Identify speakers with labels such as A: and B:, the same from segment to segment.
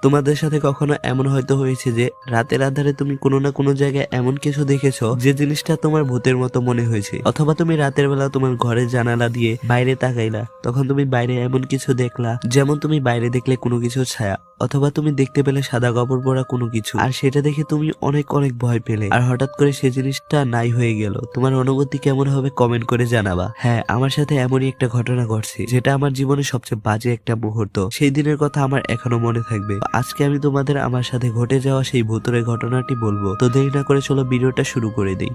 A: তোমাদের সাথে কখনো এমন হয়তো হয়েছে যে রাতের আধারে তুমি কোনো না কোনো জায়গায় এমন কিছু দেখেছো যে জিনিসটা তোমার ভূতের মতো মনে হয়েছে, অথবা তুমি রাতের বেলা তোমার ঘরের জানালা দিয়ে বাইরে তাকাইলা, তখন তুমি বাইরে এমন কিছু দেখলা, যেমন তুমি বাইরে দেখলে কোনো কিছু ছায়া, অথবা তুমি দেখতে পেলে সাদা কাপড় পরা কোনো কিছু, আর সেটা দেখে তুমি অনেক অনেক ভয় পেলে, আর হঠাৎ করে সেই জিনিসটা নাই হয়ে গেল। তোমার অনুভূতি কেমন হবে কমেন্ট করে জানাবা। হ্যাঁ, আমার সাথে এমনই একটা ঘটনা ঘটছে যেটা আমার জীবনে সবচেয়ে বাজে একটা মুহূর্ত। সেই দিনের কথা আমার এখনো মনে থাকবে। আজকে আমি তোমাদের আমার সাথে ঘটে যাওয়া সেই ভূতের ঘটনাটি বলবো, তো দেরি না করে চলো ভিডিওটা শুরু করে দিই।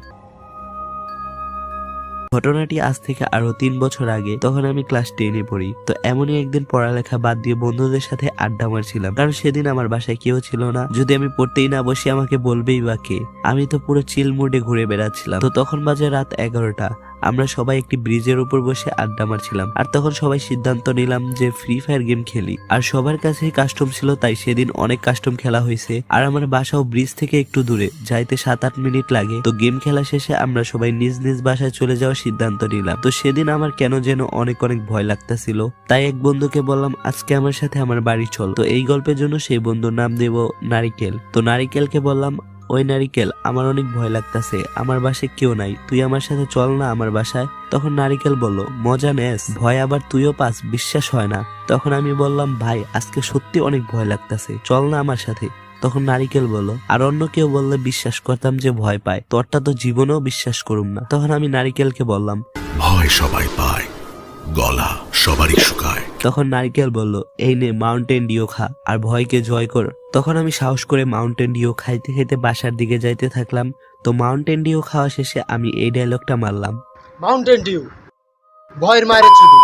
A: ঘটনাটি আজ থেকে আরো 3 বছর আগে, তখন আমি ক্লাস 10-এ পড়ি। তো এমনই একদিন পড়ালেখা বাদ দিয়ে বন্ধুদের সাথে আড্ডা মারছিলাম, কারণ সেদিন আমার বাসায় কেউ ছিল না। যদি আমি পড়তেই না বসি আমাকে বলবেই বা কে। আমি তো পুরো চিল মুডে ঘুরে বেড়াচ্ছিলাম। তো তখন বাজে রাত 11টা। আমরা সবাই একটি ব্রিজের উপর বসে আড্ডা মারছিলাম, আর তখন সবাই সিদ্ধান্ত নিলাম যে ফ্রি ফায়ার গেম খেলি। আর সবার কাছেই কাস্টম ছিল, তাই সেদিন অনেক কাস্টম খেলা হয়েছে। আর আমার বাসাও ব্রিজ থেকে একটু দূরে, যাইতে 7-8 মিনিট লাগে। তো গেম খেলা শেষে আমরা সবাই নিজ নিজ বাসায় চলে যাওয়ার সিদ্ধান্ত নিলাম। তো সেদিন আমার কেন যেন অনেক অনেক ভয় লাগতেছিল, তাই এক বন্ধুকে বললাম আজকে আমার সাথে আমার বাড়ি চল। তো এই গল্পের জন্য সেই বন্ধুর নাম দেব নারিকেল। তো নারিকেলকে বললাম, ওই নারিকেল, আমার অনেক ভয় লাগতেছে, আমার বাসায় কেউ নাই, তুই আমার সাথে চল না আমার বাসায়। তখন নারিকেল বলল, মজা নেস, ভয় আবার তুইও পাস, বিশ্বাস হয় না। তখন আমি বললাম, ভাই আজকে সত্যি অনেক ভয় লাগতেছে, চল না আমার সাথে। তখন নারিকেল বলল, আর অন্য কেউ বললে বিশ্বাস করতাম যে ভয় পায়, তোরটা তো জীবনেও বিশ্বাস করুম না। তখন আমি নারিকেলকে বললাম,
B: ভয় সবাই পায়, গলা সবারই শুকায়।
A: তখন নারিকেল বলল, এই নে মাউন্টেন ডিউ খা, আর ভয়কে জয় কর। তখন আমি সাহস করে মাউন্টেন ডিউ খাইতে খাইতে বাসার দিকে যাইতে থাকলাম। তো মাউন্টেন ডিউ খাওয়া শেষে আমি এই ডায়লগটা মারলাম,
C: মাউন্টেন ডিউ ভয়ের মায়ের চুদি।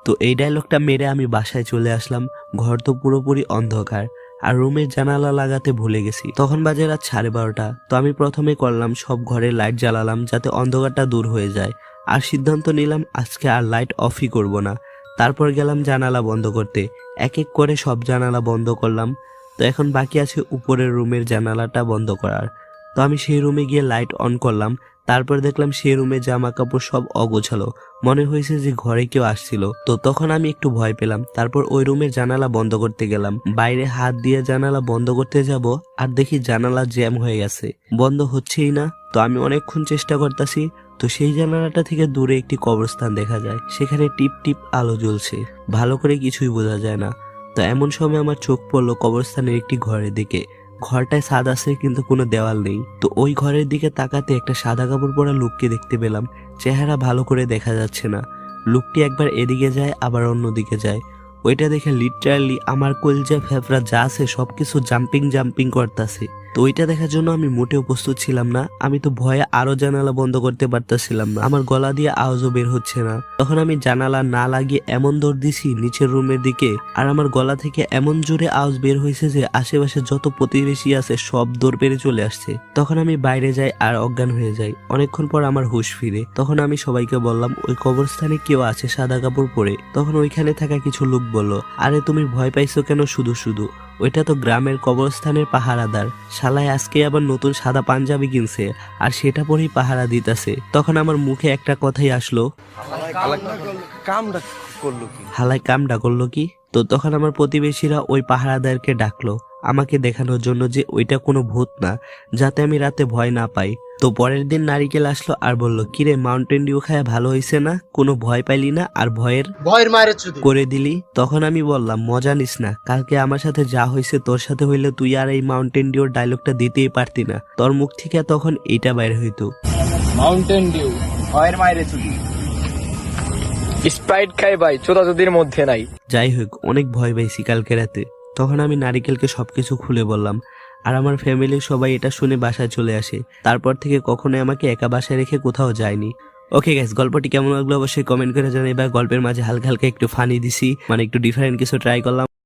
A: তো এই ডায়লগটা মেরে আমি বাসায় চলে আসলাম। ঘর তো পুরোপুরি অন্ধকার, আর রুমের জানালা লাগাতে ভুলে গেছি। তখন বাজে রাত 12:30টা। তো আমি প্রথমে করলাম সব ঘরে লাইট জ্বালালাম যাতে অন্ধকারটা দূর হয়ে যায়, আর সিদ্ধান্ত নিলাম আজকে আর লাইট অফই করব না। তারপর গেলাম জানালা বন্ধ করতে, এক এক করে সব জানালা বন্ধ করলাম। তো এখন বাকি আছে উপরের রুমের জানালাটা বন্ধ করার। তো আমি সেই রুমে গিয়ে লাইট অন করলাম। তারপর দেখলাম সেই রুমে জামা কাপড় সব অগোছালো, মনে হয়েছে যে ঘরে কেউ আসছিল। তো তখন আমি একটু ভয় পেলাম। তারপর ওই রুমের জানালা বন্ধ করতে গেলাম, বাইরে হাত দিয়ে জানালা বন্ধ করতে যাব, আর দেখি জানালা জ্যাম হয়ে গেছে, বন্ধ হচ্ছেই না। তো আমি অনেকক্ষণ চেষ্টা করতেছি। তো সেই জানালাটা থেকে দূরে একটি কবরস্থান দেখা যায়, সেখানে টিপ টিপ আলো জ্বলছে, ভালো করে কিছুই বোঝা যায় না। তো এমন সময় আমার চোখ পড়লো কবরস্থানের একটি ঘরের দিকে। ঘরটায় ছাদ আছে কিন্তু কোনো দেওয়াল নেই। তো ওই ঘরের দিকে তাকাতে একটা সাদা কাপড় পরা লোককে দেখতে পেলাম। চেহারা ভালো করে দেখা যাচ্ছে না। লোকটি একবার এদিকে যায় আবার অন্যদিকে যায়। ওইটা দেখে লিটারালি আমার কলজা ফেফড়া যা আছে সবকিছু জাম্পিং করতেছে। তো ওইটা দেখার জন্য আমি মোটেও প্রস্তুত ছিলাম না। আমি তো ভয়ে আরো জানালা বন্ধ করতে পারতেছিলাম না, আমার গলা দিয়ে আওয়াজও বের হচ্ছে না। তখন আমি জানালা না লাগিয়ে এমন দৌড় দিছি নিচের রুমের দিকে, আর আমার গলা থেকে এমন জোরে আওয়াজ বের হয়েছে যে আশেপাশে যত প্রতিবেশী আছে সব দৌড় পেরে চলে আসছে। তখন আমি বাইরে যাই আর অজ্ঞান হয়ে যাই। অনেকক্ষণ পর আমার হুঁশ ফিরে। তখন আমি সবাইকে বললাম ওই কবরস্থানে কেউ আছে সাদা কাপড় পরে। তখন ওইখানে থাকা কিছু লোক বলল, আরে তুমি ভয় পাইছো কেন শুধু শুধু, ওইটা তো গ্রামের কবরস্থানের পাহারাদার, শালায় আজকে আবার নতুন সাদা পাঞ্জাবি কিনছে আর সেটা পরেই পাহারা দিতেছে। তখন আমার মুখে একটা কথাই আসলো, হালাই কামটা করলো কি। তো তখন আমার প্রতিবেশীরা ওই পাহারাদারকে ডাকলো আমাকে দেখানোর জন্য যে ওইটা কোনো ভূত না, যাতে আমি রাতে ভয় না পাই। তো পরের দিন নারিকেল আসলো আর বলল, কিরে মাউন্টেন ডিউ খায় ভালো হয়েছে না, কোনো ভয় পাইলি না আর ভয়ের
C: মায়ের চুদি
A: করে দিলি। তখন আমি বললাম, মজা নিস না, কালকে আমার সাথে যা হয়েছে তোর সাথে হইলে তুই আর এই মাউন্টেন ডিউর ডায়লগটা দিতেই পারতি না, তোর মুখ থেকে তখন এইটা বাইর হইতো,
D: মাউন্টেন ডিউ ভয়ের মায়ের চুদি। স্প্রাইট খাই ভাই, চোদাচুদির মধ্যে নাই।
A: যাই হোক, অনেক ভয় পাইছি কালকে রাতে। তখন আমি নারিকেলকে সবকিছু খুলে বললাম, আর আমার ফ্যামিলির সবাই এটা শুনে বাসায় চলে আসে। তারপর থেকে কখনোই আমাকে একা বাসায় রেখে কোথাও যায়নি। ওকে গাইস, গল্পটি কেমন লাগলো অবশ্যই কমেন্ট করে জানাই। বা গল্পের মাঝে হালকা হালকা একটু ফানি দিছি, মানে একটু ডিফারেন্ট কিছু ট্রাই করলাম।